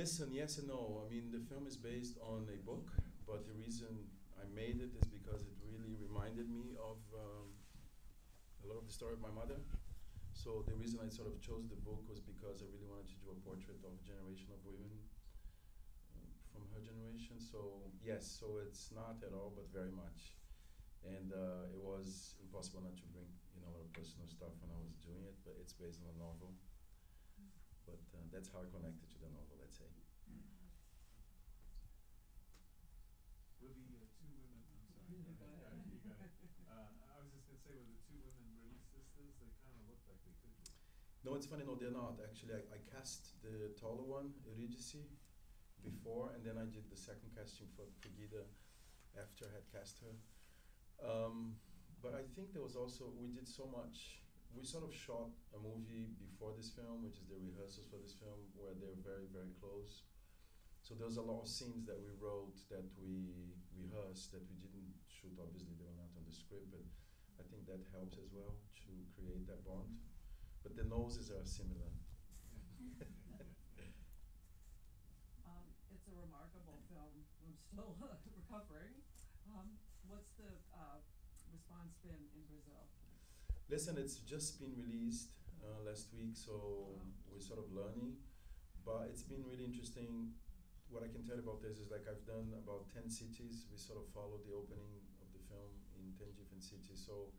Listen, yes and no. I mean, the film is based on a book, but the reason I made it is because it really reminded me of a lot of the story of my mother. So the reason I sort of chose the book was because I really wanted to do a portrait of a generation of women from her generation. So yes, so it's not at all, but very much. And it was impossible not to bring, a lot of personal stuff when I was doing it, but it's based on a novel. But that's how I connected to the novel, let's say. Were the two women, I'm sorry, you got it. I was just going to say, were the two women really sisters? They kind of looked like they could be. No, it's funny, no, they're not. Actually, I cast the taller one, Eurydice, before, and then I did the second casting for Gida after I had cast her. But I think there was also, we did so much. We sort of shot a movie before this film, which is the rehearsals for this film, where they're very, very close. So there was a lot of scenes that we wrote, that we rehearsed, that we didn't shoot. Obviously, they were not on the script, but I think that helps as well to create that bond. But the noses are similar. It's a remarkable film. I'm still recovering. What's the response been in Brazil? Listen, it's just been released last week, so we're sort of learning. But it's been really interesting. What I can tell you about this is like I've done about 10 cities. We sort of followed the opening of the film in 10 different cities. So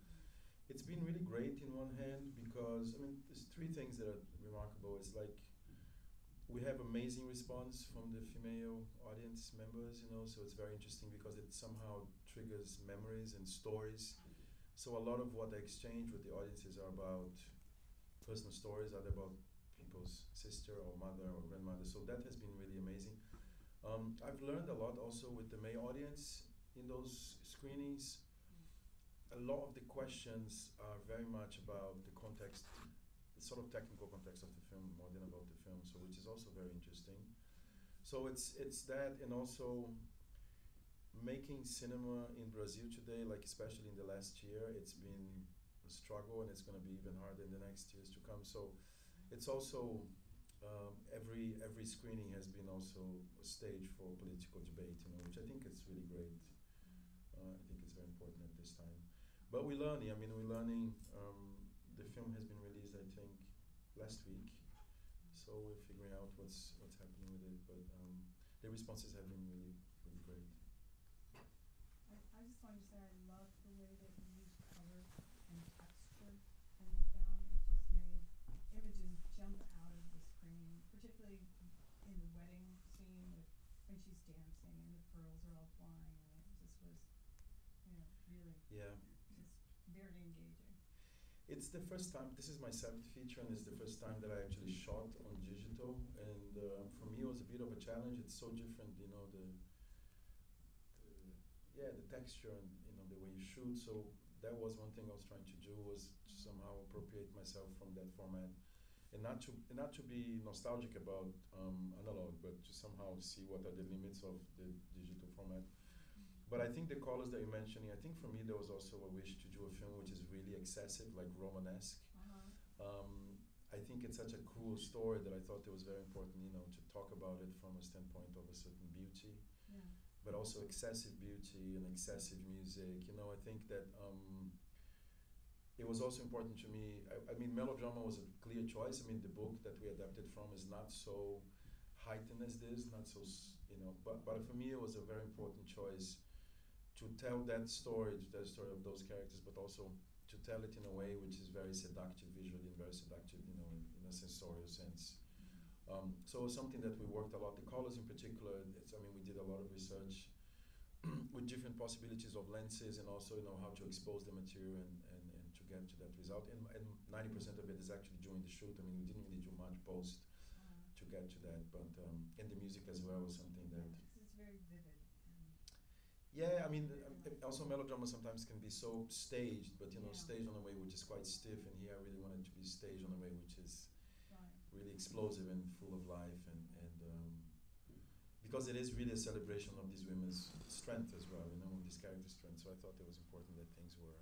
it's been really great in one hand because, I mean, there's three things that are remarkable. It's like we have amazing response from the female audience members, so it's very interesting because it somehow triggers memories and stories. So a lot of what I exchange with the audiences are about personal stories, are about people's sister or mother or grandmother. So that has been really amazing. I've learned a lot also with the male audience in those screenings. A lot of the questions are very much about the context, the sort of technical context of the film more than about the film, so which is also very interesting. So it's that, and also making cinema in Brazil today, like especially in the last year, it's been a struggle, and it's going to be even harder in the next years to come. So it's also every screening has been also a stage for political debate, which I think is really great. I think it's very important at this time. But we're learning. I mean, we're learning. The film has been released, I think, last week. So we're figuring out what's happening with it. But the responses have been really, really great. I just wanted to say I love the way that you use color and texture in the film. It just made images jump out of the screen, particularly in the wedding scene when she's dancing and the pearls are all flying, and it just was, really just very engaging. It's the first time, this is my 7th feature, and it's the first time that I actually shot on digital, and for me it was a bit of a challenge. It's so different, the texture and the way you shoot. So that was one thing I was trying to do, was to somehow appropriate myself from that format, and not to be nostalgic about analog, but to somehow see what are the limits of the digital format. But I think the colors that you're mentioning, I think for me there was also a wish to do a film which is really excessive, like Romanesque. I think it's such a cool story that I thought it was very important, to talk about it from a standpoint of a certain beauty. Yeah. But also excessive beauty and excessive music. I think that it was also important to me. I mean, melodrama was a clear choice. I mean, the book that we adapted from is not so heightened as this, not so, but for me it was a very important choice to tell that story, to tell the story of those characters, but also to tell it in a way which is very seductive visually and very seductive, in a sensorial sense. So it was something that we worked a lot. The colors in particular, we did a lot of research with different possibilities of lenses, and also, how to expose the material and to get to that result. And 90% of it is actually during the shoot. I mean, we didn't really do much post to get to that, but and the music as well was something that... It's very vivid. Yeah, I mean, also melodrama sometimes can be so staged, but staged in a way which is quite stiff, and here I really wanted to be staged in a way which is really explosive and full of life, and because it is really a celebration of these women's strength as well, of these characters' strength. So I thought it was important that things were,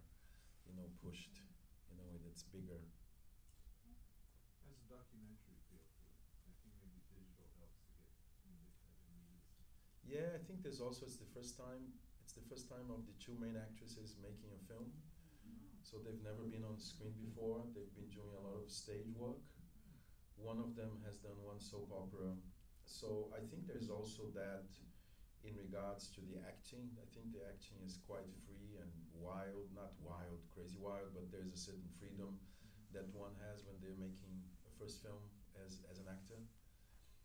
pushed in a way that's bigger. As a documentary feel to it, I think maybe digital helps to get Yeah, I think there's also it's the first time of the two main actresses making a film. So they've never been on screen before. They've been doing a lot of stage work. One of them has done one soap opera. So I think there's also that in regards to the acting. I think the acting is quite free and wild, not wild, crazy wild, but there's a certain freedom that one has when they're making a first film as an actor.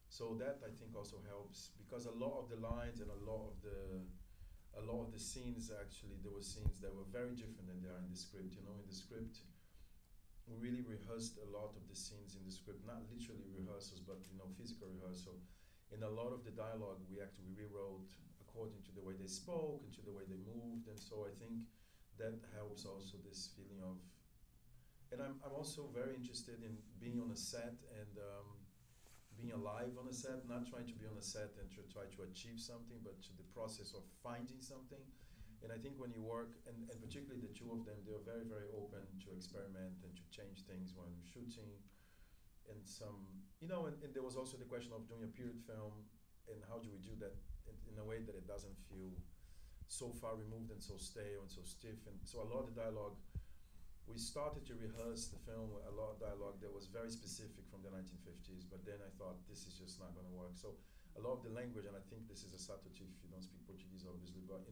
So that I think also helps because a lot of the lines and a lot of the scenes actually there were scenes that were very different than they are in the script. You know, in the script we really rehearsed a lot of the scenes in the script, not literally rehearsals, but physical rehearsal. In a lot of the dialogue, we actually rewrote according to the way they spoke and to the way they moved, and so I think that helps also this feeling of. And I'm also very interested in being on a set and being alive on a set, not trying to be on a set and to try to achieve something, but to the process of finding something. And I think when you work, and particularly the two of them, they're very, very open to experiment and to change things when shooting. And and there was also the question of doing a period film, and how do we do that in a way that it doesn't feel so far removed and so stale and so stiff. And so a lot of the dialogue, we started to rehearse the film with a lot of dialogue that was very specific from the 1950s, but then I thought this is just not going to work. So a lot of the language, and I think this is a subtlety if you don't speak Portuguese, obviously, but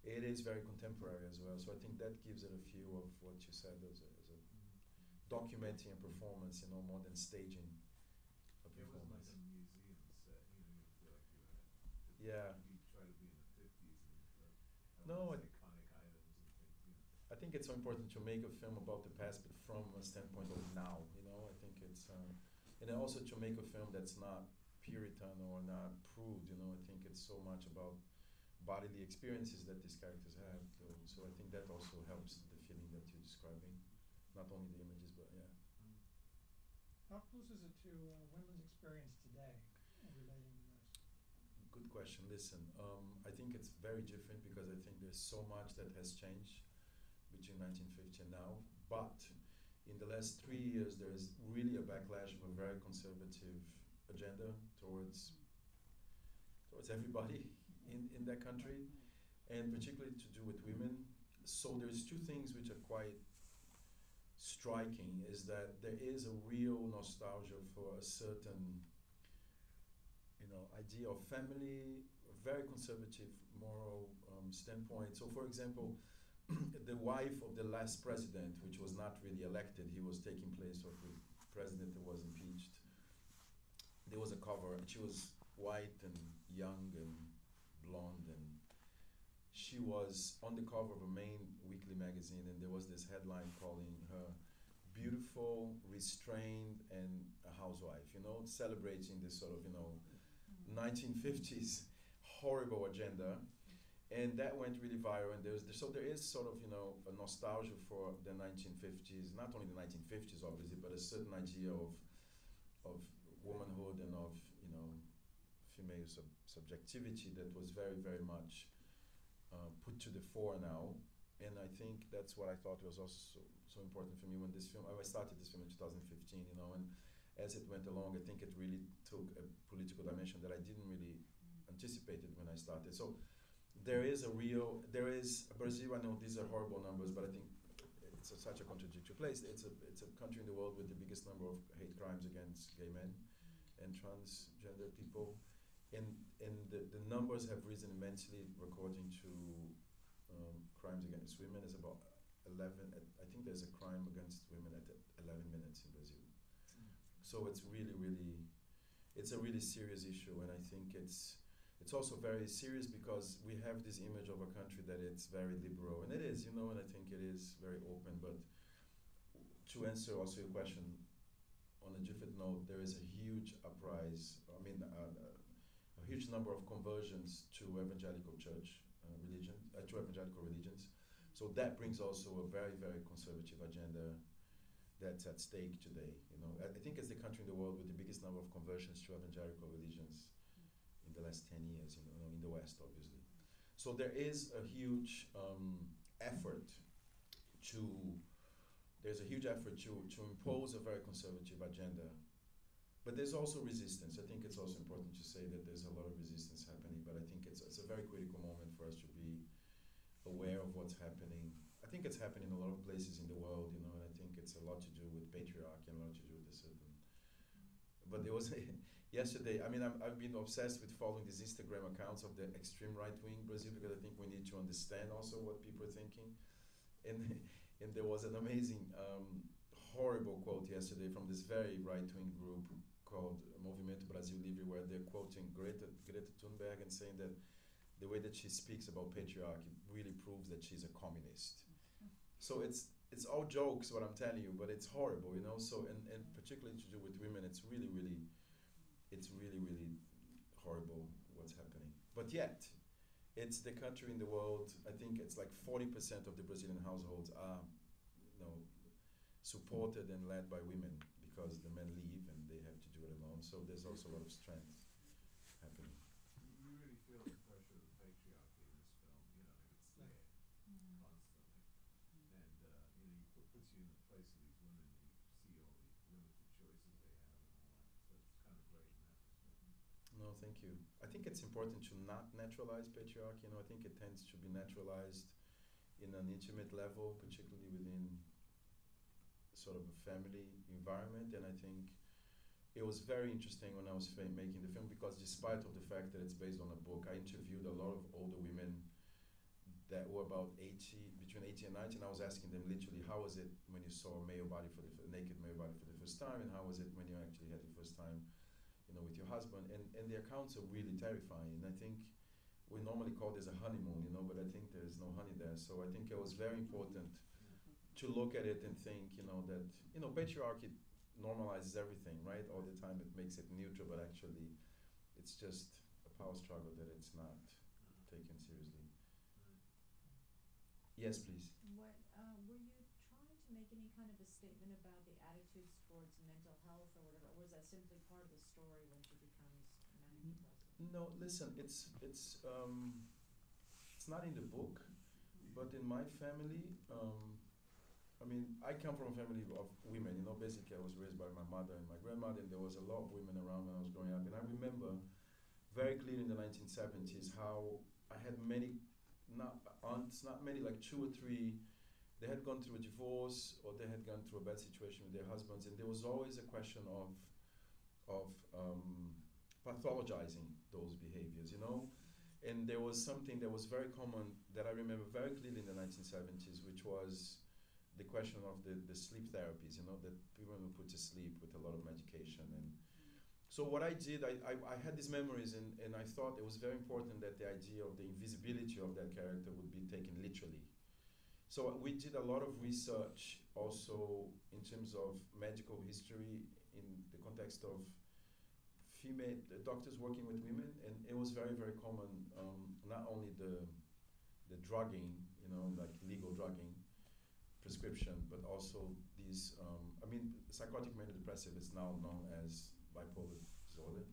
it is very contemporary as well. So I think that gives it a feel of what you said as a documenting a performance, more than staging a It wasn't like performance. a museum set, you feel like you had Yeah. you try to be in the 50s and have No, all these iconic items and things. I think it's so important to make a film about the past, but from a standpoint of now. I think it's, and also to make a film that's not Puritan or not prude. I think it's so much about bodily experiences that these characters have. So I think that also helps the feeling that you're describing, not only the images, but yeah. How close is it to women's experience today relating to this? Good question. Listen, I think it's very different because I think there's so much that has changed between 1950 and now. But in the last 3 years, there is really a backlash of a very conservative agenda towards everybody in that country, and particularly to do with women. So there's two things which are quite striking, is that there is a real nostalgia for a certain idea of family, a very conservative moral standpoint. So for example, the wife of the last president, which was not really elected, he was taking place of the president that was impeached. There was a cover, and she was white and young and blonde, and she was on the cover of a main weekly magazine, and there was this headline calling her beautiful, restrained, and a housewife, celebrating this sort of, 1950s horrible agenda. And that went really viral, and there is sort of, a nostalgia for the 1950s, not only the 1950s, obviously, but a certain idea of womanhood and of, female subjectivity that was very, very much put to the fore now. And I think that's what I thought was also so important for me when I started this film in 2015, and as it went along, I think it really took a political dimension that I didn't really anticipate it when I started. So there is Brazil, I know these are horrible numbers, but I think it's such a contradictory place. It's a country in the world with the biggest number of hate crimes against gay men and transgender people. And the numbers have risen immensely, according to crimes against women is about 11. I think there's a crime against women at 11 minutes in Brazil. So it's really, really, it's a really serious issue, and I think it's also very serious because we have this image of a country that it's very liberal, and it is, and I think it is very open. But to answer also your question on a different note, there is a huge uprise. I mean, a huge number of conversions to evangelical church religion, to evangelical religions. So that brings also a very, very conservative agenda that's at stake today. I think it's the country in the world with the biggest number of conversions to evangelical religions in the last 10 years, in the West, obviously. So there is a huge effort to impose a very conservative agenda. but there's also resistance. I think it's also important to say that there's a lot of resistance happening, but I think it's a very critical moment for us to be aware of what's happening. I think it's happening in a lot of places in the world, you know, and I think it's a lot to do with patriarchy and a lot to do with a certain. But there was yesterday. I mean, I've been obsessed with following these Instagram accounts of the extreme right wing Brazil because I think we need to understand also what people are thinking, and and there was an amazing. Horrible quote yesterday from this very right-wing group called Movimento Brasil Livre, where they're quoting Greta Thunberg and saying that the way that she speaks about patriarchy really proves that she's a communist. So it's all jokes what I'm telling you, but it's horrible, you know. So and particularly to do with women, it's really horrible what's happening. But yet, it's the country in the world. I think it's like 40% of the Brazilian households are, you know, supported and led by women because the men leave and they have to do it alone. So there's also a lot of strength happening. You really feel the pressure of the patriarchy in this film, you know, it's there constantly. And, you know, puts you in the place of these women, you see all the limited choices they have and all that. So it's kind of great in that perspective. No, thank you. I think it's important to not naturalize patriarchy. You know, I think it tends to be naturalized in an intimate level, particularly within sort of a family environment, and I think it was very interesting when I was making the film because despite of the fact that it's based on a book, I interviewed a lot of older women that were about 80, between 80 and 90, and I was asking them literally, how was it when you saw a male body naked male body for the first time, and how was it when you actually had the first time, you know, with your husband, and the accounts are really terrifying, and I think we normally call this a honeymoon, you know, but I think there is no honey there, so I think it was very important to look at it and think, you know, that, you know, patriarchy normalizes everything, right? All the time it makes it neutral, but actually it's just a power struggle that it's not taken seriously. Yes, please. What, were you trying to make any kind of a statement about the attitudes towards mental health or whatever, or was that simply part of the story when she becomes manic depressive? No, listen, it's not in the book, but in my family, I mean, I come from a family of women, you know, basically I was raised by my mother and my grandmother, and there was a lot of women around when I was growing up, and I remember very clearly in the 1970s how I had many, not aunts, not many, like 2 or 3, they had gone through a divorce or they had gone through a bad situation with their husbands, and there was always a question of pathologizing those behaviors, you know, and there was something that was very common that I remember very clearly in the 1970s, which was the question of the sleep therapies, you know, that women were put to sleep with a lot of medication. And so what I did, I had these memories, and I thought it was very important that the idea of the invisibility of that character would be taken literally. So we did a lot of research also in terms of medical history in the context of female doctors working with women, and it was very, very common, not only the drugging, you know, like legal drugging, prescription, but also these, I mean, psychotic mania depressive is now known as bipolar disorder,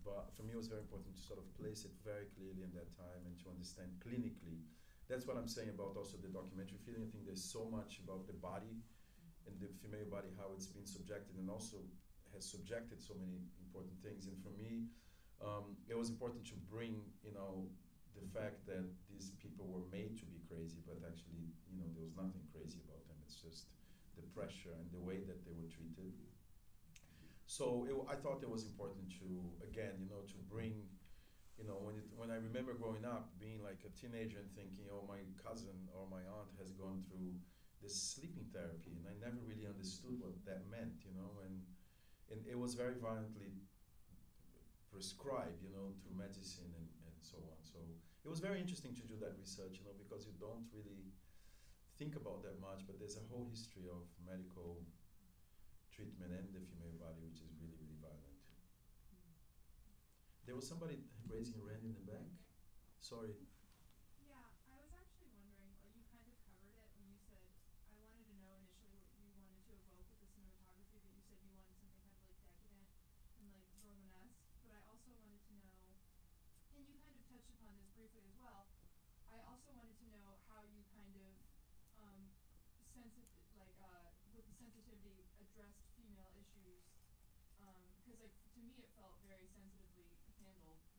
but for me it was very important to sort of place it very clearly in that time and to understand clinically. That's what I'm saying about also the documentary feeling. I think there's so much about the body and the female body, how it's been subjected and also has subjected so many important things, and for me it was important to bring, you know, the fact that these people were made to be crazy, but actually, you know, there was nothing crazy about them. It's just the pressure and the way that they were treated. So I thought it was important to, again, you know, to bring, you know, when I remember growing up, being like a teenager and thinking, oh, my cousin or my aunt has gone through this sleeping therapy, and I never really understood what that meant, you know, and it was very violently prescribed, you know, through medicine and so on. So it was very interesting to do that research, you know, because you don't really think about that much, but there's a whole history of medical treatment and the female body, which is really, really violent. There was somebody raising a hand in the back. Sorry. Yeah, I was actually wondering, you kind of covered it when you said, I wanted to know initially what you wanted to evoke with the cinematography, but you said you wanted something kind of like decadent and like Romanesque, but I also wanted to know, and you kind of touched upon this briefly as well, I also wanted to know how you kind of, with the sensitivity, addressed female issues, because I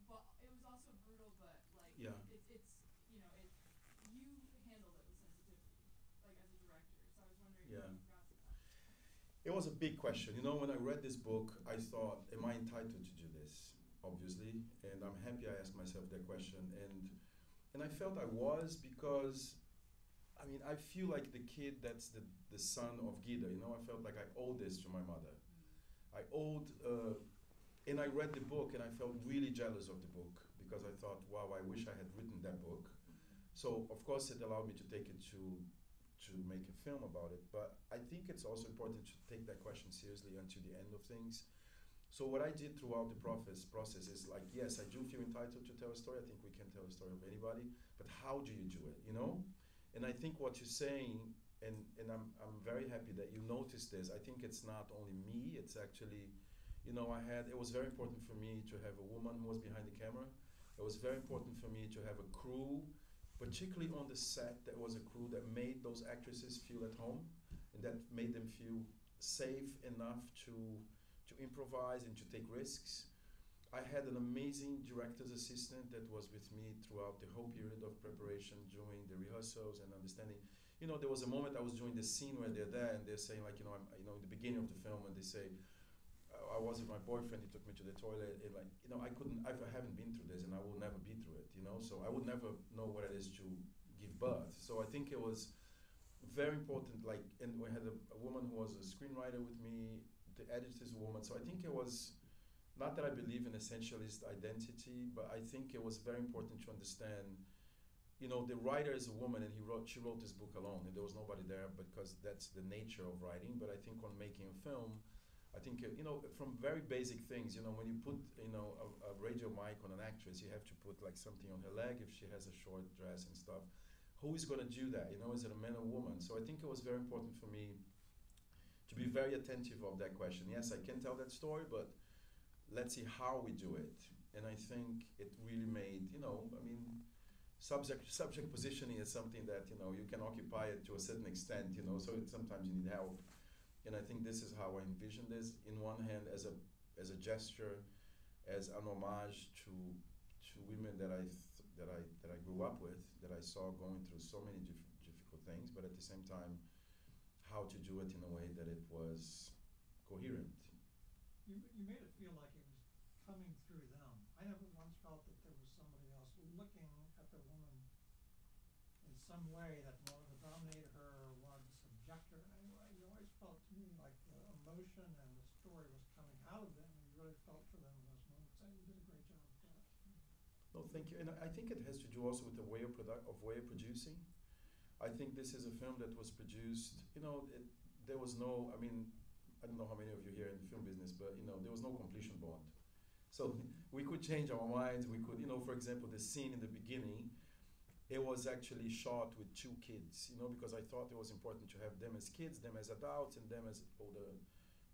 but it was also brutal, but like Yeah. it's you know it you handled it with sensitivity, like as a director. So I was wondering Yeah. if you got to that. It was a big question. You know, when I read this book, I thought, am I entitled to do this? Obviously. And I'm happy I asked myself that question. And I felt I was because, I mean, I feel like the kid that's the son of Gida. You know, I felt like I owed this to my mother. I owed, and I read the book and I felt really jealous of the book because I thought, wow, I wish I had written that book. So, of course, it allowed me to take it to make a film about it. But I think it's also important to take that question seriously until the end of things. So what I did throughout the process is like, yes, I do feel entitled to tell a story. I think we can tell a story of anybody, but how do you do it, you know? And I think what you're saying, and I'm very happy that you noticed this. I think it's not only me, it's actually, you know, it was very important for me to have a woman who was behind the camera. It was very important for me to have a crew, particularly on the set, that was a crew that made those actresses feel at home and that made them feel safe enough to improvise and to take risks. I had an amazing director's assistant that was with me throughout the whole period of preparation during the rehearsals and understanding. You know, there was a moment I was doing this scene where they're there and they're saying like, you know, in the beginning of the film, and they say, I was with my boyfriend, he took me to the toilet, and like, you know, I haven't been through this and I will never be through it, you know, so I would never know what it is to give birth. So I think it was very important, like, and we had a woman who was a screenwriter with me, the editor's woman, so I think it was, not that I believe in essentialist identity, but I think it was very important to understand, you know, the writer is a woman and she wrote this book alone and there was nobody there because that's the nature of writing. But I think on making a film, I think, you know, from very basic things, you know, when you put, you know, a radio mic on an actress, you have to put like something on her leg if she has a short dress and stuff. Who is going to do that? You know, is it a man or woman? So I think it was very important for me to be very attentive of that question. Yes, I can tell that story, but let's see how we do it. And I think it really made, you know, I mean, subject positioning is something that, you know, you can occupy it to a certain extent, you know, so sometimes you need help. And I think this is how I envision this. In one hand, as a gesture, as an homage to women that I grew up with, that I saw going through so many difficult things, but at the same time, how to do it in a way that it was coherent. You made it feel like it was coming through them. I never once felt that there was somebody else looking at the woman in some way that wanted to dominate her or wanted to subject her in any way. You always felt to me like the emotion and the story was coming out of them, and you really felt for them in those moments. And you did a great job with that. No, thank you. And I think it has to do also with the way of producing. I think this is a film that was produced, you know, there was no, I mean, I don't know how many of you here in the film business, but, you know, there was no completion bond. So we could change our minds. We could, you know, for example, the scene in the beginning, it was actually shot with 2 kids, you know, because I thought it was important to have them as kids, them as adults, and them as older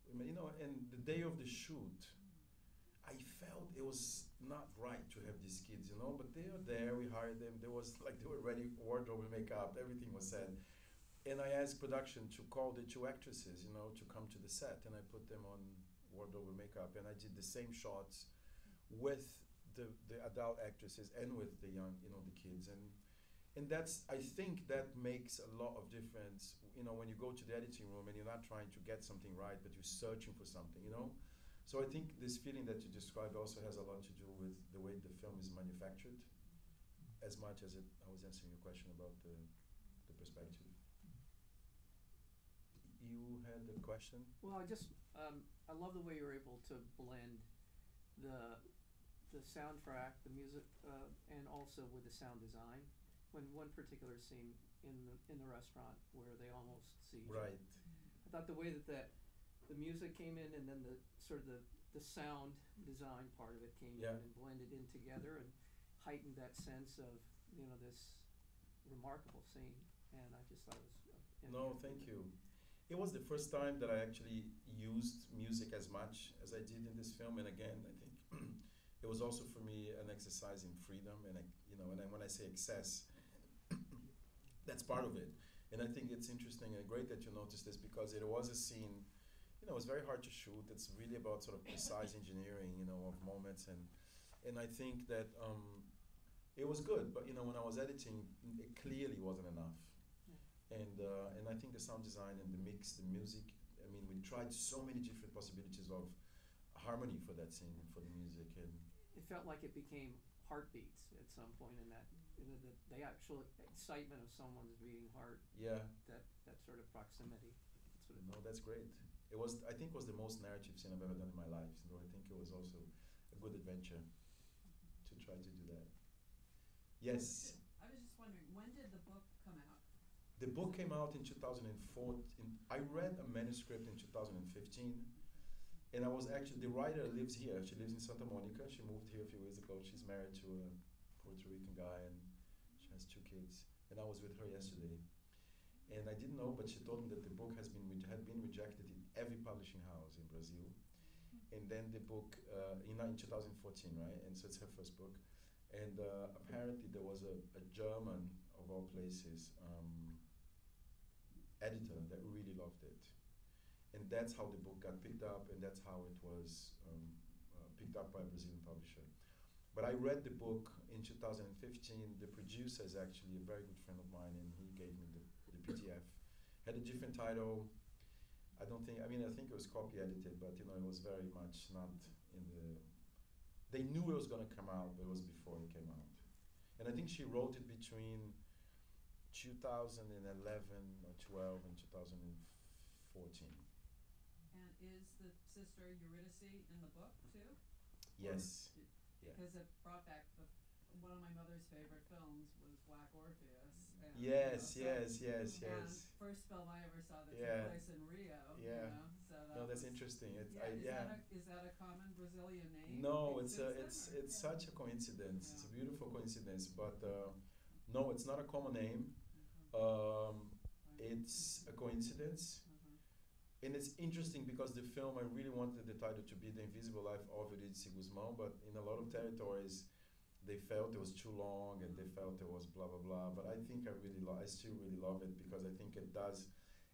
women, you know. And the day of the shoot, I felt it was not right to have these kids, you know, but they are there, we hired them, they were ready, wardrobe and makeup, everything was set. And I asked production to call the 2 actresses, you know, to come to the set, and I put them on wardrobe and makeup, and I did the same shots with the adult actresses and with the young, you know, the kids. And that's, I think that makes a lot of difference, you know, when you go to the editing room and you're not trying to get something right, but you're searching for something, you know. So I think this feeling that you described also has a lot to do with the way the film is manufactured, as much as I was answering your question about the perspective. You had a question? Well, I love the way you were able to blend the soundtrack, the music, and also with the sound design. When one particular scene in the restaurant where they almost see each other. Right. I thought the way that the music came in, and then the sort of the sound design part of it came in and blended in together and heightened that sense of, you know, this remarkable scene. And I just thought it was No, thank you. It was the first time that I actually used music as much as I did in this film, and again, I think it was also for me an exercise in freedom, and when I say excess, that's part of it. And I think it's interesting and great that you noticed this, because it was a scene, you know, it's very hard to shoot. It's really about sort of precise engineering, you know, of moments, and and I think that it was good. But when I was editing, it clearly wasn't enough. And I think the sound design and the mix, the music. I mean, we tried so many different possibilities of harmony for that scene and for the music, and It felt like it became heartbeats at some point in that, the actual excitement of someone's beating heart. yeah. That sort of proximity. That's what it No, that's great. It was, I think, it was the most narrative scene I've ever done in my life. So I think it was also a good adventure to try to do that. Yes, I was just wondering, when did the book come out? the book came out in 2004. I read a manuscript in 2015, and I was actually, the writer lives here. She lives in Santa Monica. She moved here a few years ago. She's married to a Puerto Rican guy, and she has 2 kids. And I was with her yesterday. And I didn't know, but she told me that the book had been rejected in every publishing house in Brazil. And then the book, in 2014, right? And so it's her first book. And apparently there was a German, of all places, editor that really loved it. And that's how the book got picked up, and that's how it was picked up by a Brazilian publisher. But I read the book in 2015. The producer is actually a very good friend of mine, and he gave me the PDF. Had a different title. I think it was copy edited, but it was very much not in the. They knew it was going to come out, but it was before it came out. And I think she wrote it between 2011 or 12 and 2014. And is the sister Eurydice in the book too? Yes. Because it brought back one of my mother's favorite films was Black Orpheus. And, Yes. And first film I ever saw that took place in Rio. Yeah. So No, that's interesting. Is that a common Brazilian name? No, it's such a coincidence. It's a beautiful coincidence, but no, it's not a common name. It's a coincidence. And it's interesting because the film, I really wanted the title to be The Invisible Life of Eurydice Guzmão, but in a lot of territories, they felt it was too long and they felt it was blah, blah, blah. But I think I still really love it because I think it does,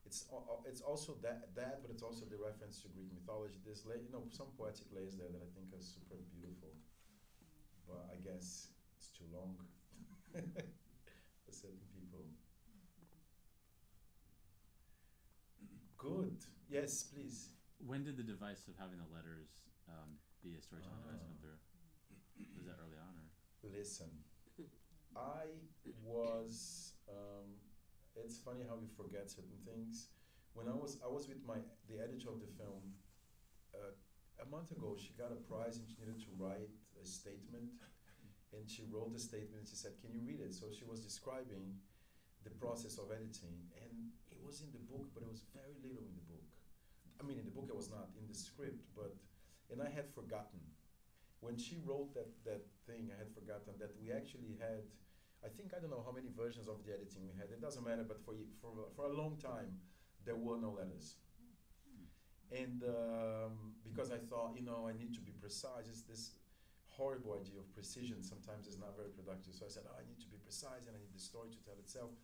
it's also that, but it's also the reference to Greek mythology. There's some poetic layers there that I think are super beautiful. But I guess it's too long for certain people. Good. Yes, please. When did the device of having the letters be a storytelling device come through? Was that early on, or? Listen, I was. It's funny how you forget certain things. When I was with the editor of the film. A month ago, she got a prize and she needed to write a statement, and she wrote the statement and she said, "Can you read it?" So she was describing the process of editing, and it was in the book, but it was very little in the book. I mean, in the book it was not, in the script, and I had forgotten. When she wrote that thing, I had forgotten that we actually had, I don't know how many versions of the editing we had, it doesn't matter, but for a long time, there were no letters. And because I thought, I need to be precise, it's this horrible idea of precision sometimes is not very productive. So I said, I need to be precise and I need the story to tell itself.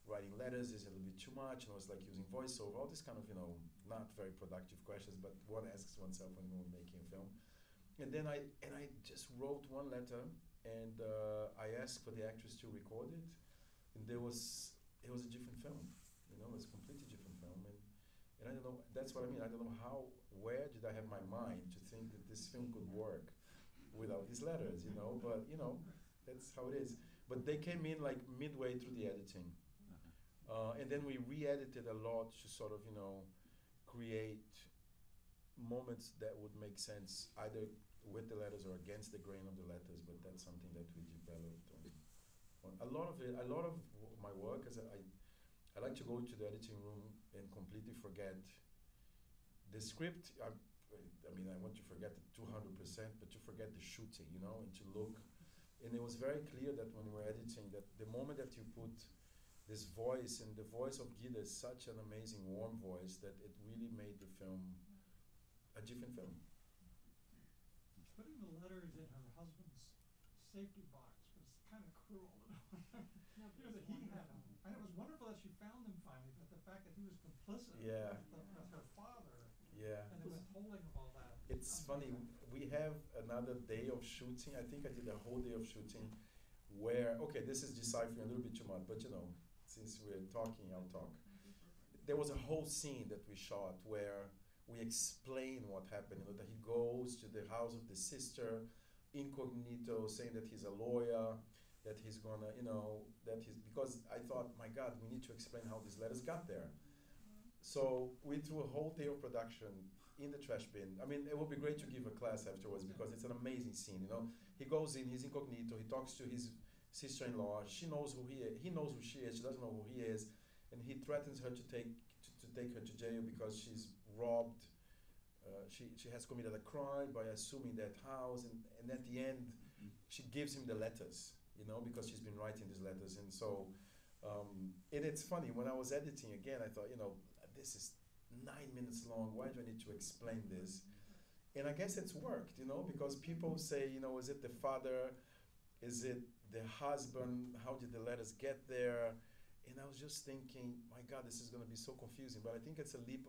Writing letters is a little bit too much, and I was like using voiceover, all these kind of, not very productive questions, but one asks oneself when we're making a film. And then I just wrote one letter, and I asked for the actress to record it, and it was a different film, it was a completely different film, and I don't know, that's what I mean, I don't know where did I have my mind to think that this film could work without these letters, but that's how it is. But they came in like midway through the editing. And then we re-edited a lot to sort of, create moments that would make sense either with the letters or against the grain of the letters. But that's something that we developed. A lot of my work is I like to go to the editing room and completely forget the script. I want to forget it 200%, but to forget the shooting, and to look. And it was very clear that when we were editing, that the moment that you put this voice, and the voice of Guida is such an amazing, warm voice that it really made the film a different film. Putting the letters in her husband's safety box was kind of cruel. That he had them. And it was wonderful that she found them finally, but the fact that he was complicit with her father and the withholding of all that. It's funny. We have another day of shooting. I think I did a whole day of shooting where, okay, this is deciphering a little bit too much, but you know, since we're talking, I'll talk. There was a whole scene that we shot where we explain what happened. You know, that he goes to the house of the sister, incognito, saying that he's a lawyer, that he's gonna, you know, that he's, because I thought, my God, we need to explain how these letters got there. So we threw a whole day of production in the trash bin. I mean, it would be great to give a class afterwards because it's an amazing scene, you know. He goes in, he's incognito, he talks to his sister-in-law, she knows who he is, he knows who she is, she doesn't know who he is, and he threatens her to take her to jail because she's robbed, she has committed a crime by assuming that house, and at the end, she gives him the letters, you know, because she's been writing these letters, and so, and it's funny, when I was editing again, I thought, you know, this is 9 minutes long, why do I need to explain this? And I guess it's worked, you know, because people say, you know, is it the father, is it the husband, how did the letters get there? And I was just thinking, my God, this is going to be so confusing, but I think it's a leap,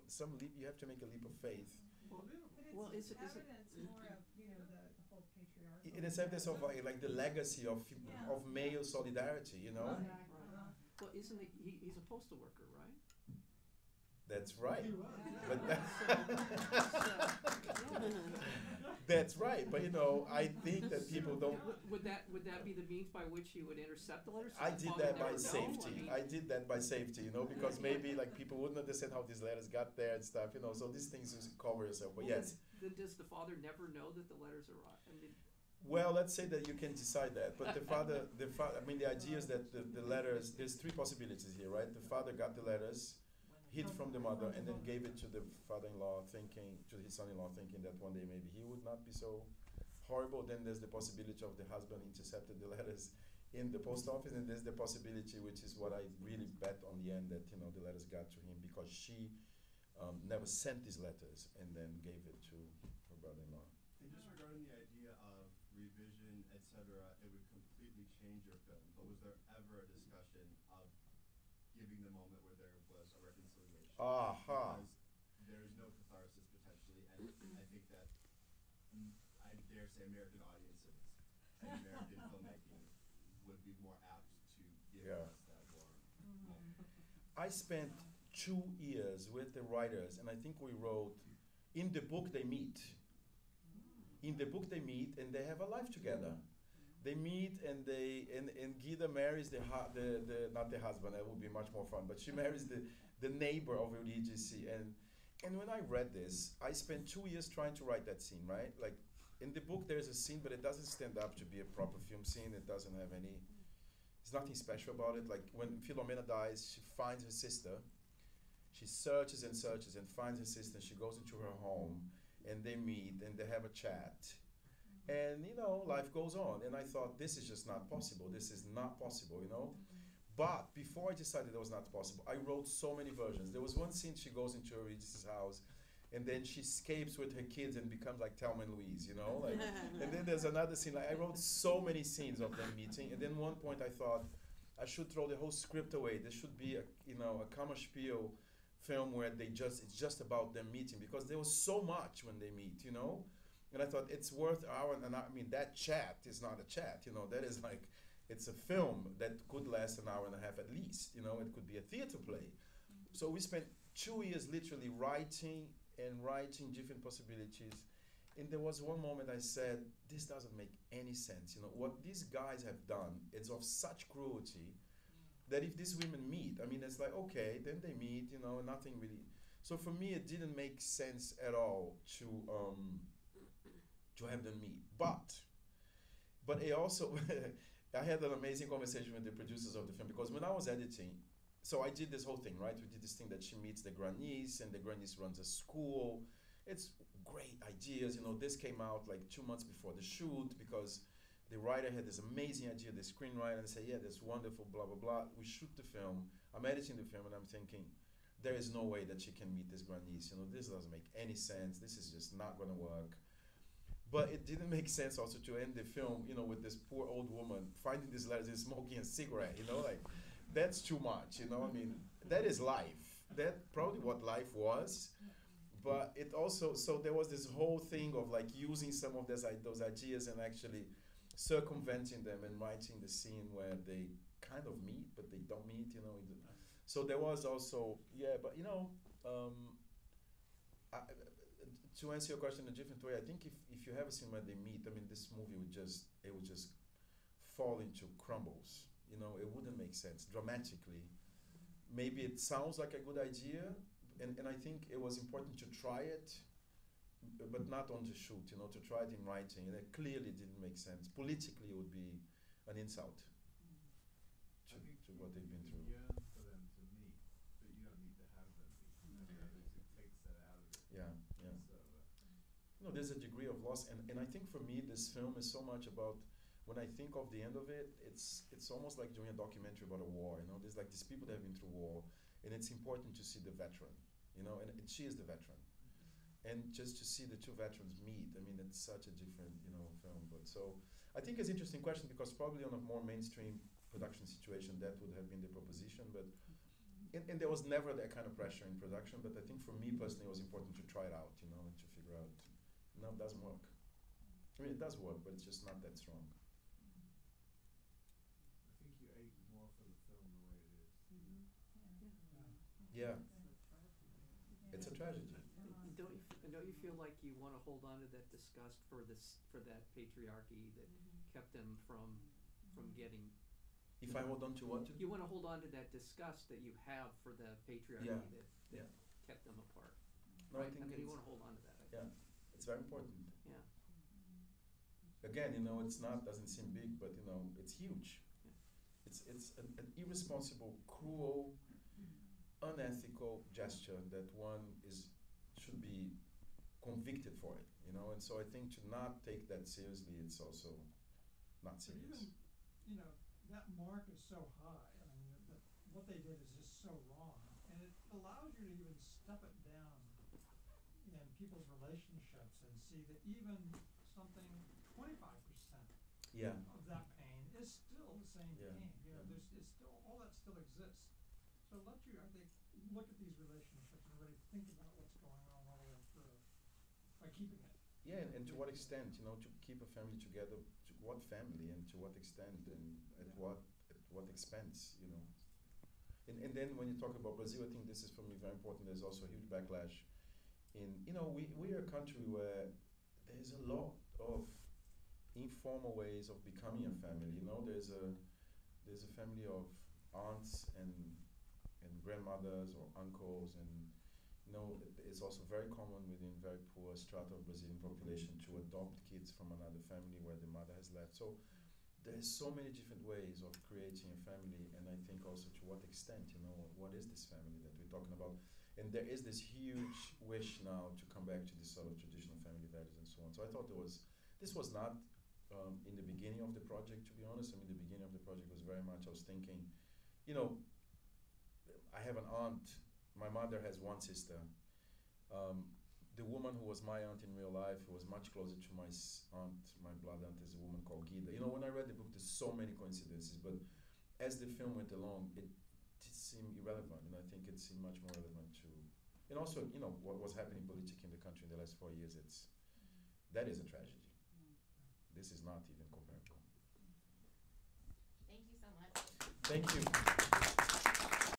you have to make a leap of faith. Well, But it's is it- evidence more of, you know, the whole patriarchal. It is evidence of like the legacy of Yeah. of male solidarity, you know? Right. Right. Well, isn't he's a postal worker, right? That's right. He was, But Yeah. that's right. But you know, I think that people don't. Would that be the means by which you would intercept the letters? So I the did father that by never know? safety. I did that by safety, you know, because maybe like people wouldn't understand how these letters got there and stuff, you know. So these things just cover yourself. But Well, yes. Then does the father never know that the letters are right? I mean, Well, let's say that you can decide that. But I mean, the idea is that the letters. There's three possibilities here, right? The father got the letters, hid from the mother, and then gave it to the father-in-law, to his son-in-law, thinking that one day maybe he would not be so horrible. Then there's the possibility of the husband intercepted the letters in the post office, and there's the possibility, which is what I really bet on the end, that you know the letters got to him because she never sent these letters and then gave it to her brother-in-law. And just regarding the idea of revision, etc., it would completely change your film. But was there ever a discussion of giving the moment where there was a reconciliation? Aha. Because there's no catharsis potentially, and I think that I dare say American audiences and American filmmaking would be more apt to give Yeah. us that warm moment. I spent 2 years with the writers, and I think we wrote, in the book they meet. In the book they meet, and they have a life together. They meet, and Gida marries not the husband, that would be much more fun, but she marries the neighbor of Eurydice. And when I read this, I spent 2 years trying to write that scene, right? Like, in the book there's a scene, but it doesn't stand up to be a proper film scene. It doesn't have any, there's nothing special about it. Like, when Philomena dies, she finds her sister. She searches and searches and finds her sister. She goes into her home, and they meet, and they have a chat. And, you know, life goes on. And I thought, this is just not possible. This is not possible, you know? But before I decided it was not possible, I wrote so many versions. There was one scene she goes into Eurydice's house, and then she escapes with her kids and becomes like Thelma and Louise, you know? Like, and then there's another scene. Like, I wrote so many scenes of them meeting. And then one point I thought, I should throw the whole script away. There should be a Kammerspiel film where it's just about them meeting, because there was so much when they meet, you know? And I thought it's worth an hour and I mean, that chat is not a chat, you know, that is like, it's a film that could last an hour and a half at least, you know, it could be a theater play. So we spent 2 years literally writing different possibilities. And there was one moment I said, this doesn't make any sense, you know, what these guys have done is of such cruelty that if these women meet, I mean, it's like, okay, then they meet, you know, nothing really. So for me, it didn't make sense at all to have them meet. But it also, I had an amazing conversation with the producers of the film, because when I was editing, so I did this whole thing, right? We did this thing that she meets the grandniece, and the grandniece runs a school. It's great ideas, you know. This came out like 2 months before the shoot, because the writer had this amazing idea, the screenwriter, and say, yeah, that's wonderful, blah, blah, blah. We shoot the film. I'm editing the film, and I'm thinking, there is no way that she can meet this grandniece. You know, this doesn't make any sense. This is just not going to work. But it didn't make sense also to end the film, you know, with this poor old woman finding these letters and smoking a cigarette, you know, like, that's too much, you know, I mean, that is life. That's probably what life was. but it also, so there was this whole thing of like using some of those ideas and actually circumventing them and writing the scene where they kind of meet but they don't meet, you know. So there was also, yeah, but you know, to answer your question in a different way, I think if you have a scene where they meet, I mean, this movie would just fall into crumbles, you know. It wouldn't make sense dramatically. Maybe it sounds like a good idea, and I think it was important to try it, but not on the shoot, you know, to try it in writing, and it clearly didn't make sense. Politically, it would be an insult to what they've been through. You yearn for them to meet, but you don't need to have them meet. It takes that out of it. Yeah, yeah. So, You know, there's a degree of loss, and I think for me, this film is so much about, when I think of the end of it, it's almost like doing a documentary about a war, you know. There's like these people that have been through war, and it's important to see the veteran, you know, and she is the veteran. And just to see the two veterans meet, I mean, it's such a different, you know, film. But so, I think it's an interesting question, because probably on a more mainstream production situation, that would have been the proposition, but, and there was never that kind of pressure in production, but I think for me personally, it was important to try it out, you know, and to figure out, no, it doesn't work. I mean, it does work, but it's just not that strong. I think you ate more for the film the way it is. Yeah, it's a tragedy. Don't you feel like you want to hold on to that disgust for that patriarchy that kept them from getting? If I hold on to what? You want to hold on to that disgust that you have for the patriarchy that kept them apart. No, right? I think you want to hold on to that. I think. It's very important. Yeah. Again, you know, doesn't seem big, but you know, it's huge. Yeah. It's an irresponsible, cruel, unethical gesture that one should be convicted for it, you know. And so I think to not take that seriously, it's also not serious. Even, you know, that mark is so high. I mean, what they did is just so wrong, and it allows you to even step it down in people's relationships and see that even something 25% of that pain is still the same pain. You know, it's still, all that still exists. So I think, look at these relationships and really think about what's going on all the way through by keeping it. Yeah, and to what extent, you know, to keep a family together, to what family and to what extent and at what expense, you know. And then when you talk about Brazil, I think this is for me very important. There's also a huge backlash in, you know, we are a country where there's a lot of informal ways of becoming a family, you know. There's a family of aunts and grandmothers or uncles, and you know, it's also very common within very poor strata of Brazilian population to adopt kids from another family where the mother has left. So there's so many different ways of creating a family, and I think also to what extent, you know, what is this family that we're talking about? And there is this huge wish now to come back to this sort of traditional family values and so on. So I thought this was not in the beginning of the project, to be honest. I mean, the beginning of the project was very much, I was thinking, you know, I have an aunt. My mother has one sister. The woman who was my aunt in real life, who was much closer to my aunt, my blood aunt, is a woman called Guida. You know, when I read the book, there's so many coincidences, but as the film went along, it seemed irrelevant, and I think it seemed much more relevant to, and also, you know, what was happening politically in the country in the last 4 years, that is a tragedy. This is not even comparable. Thank you so much. Thank you.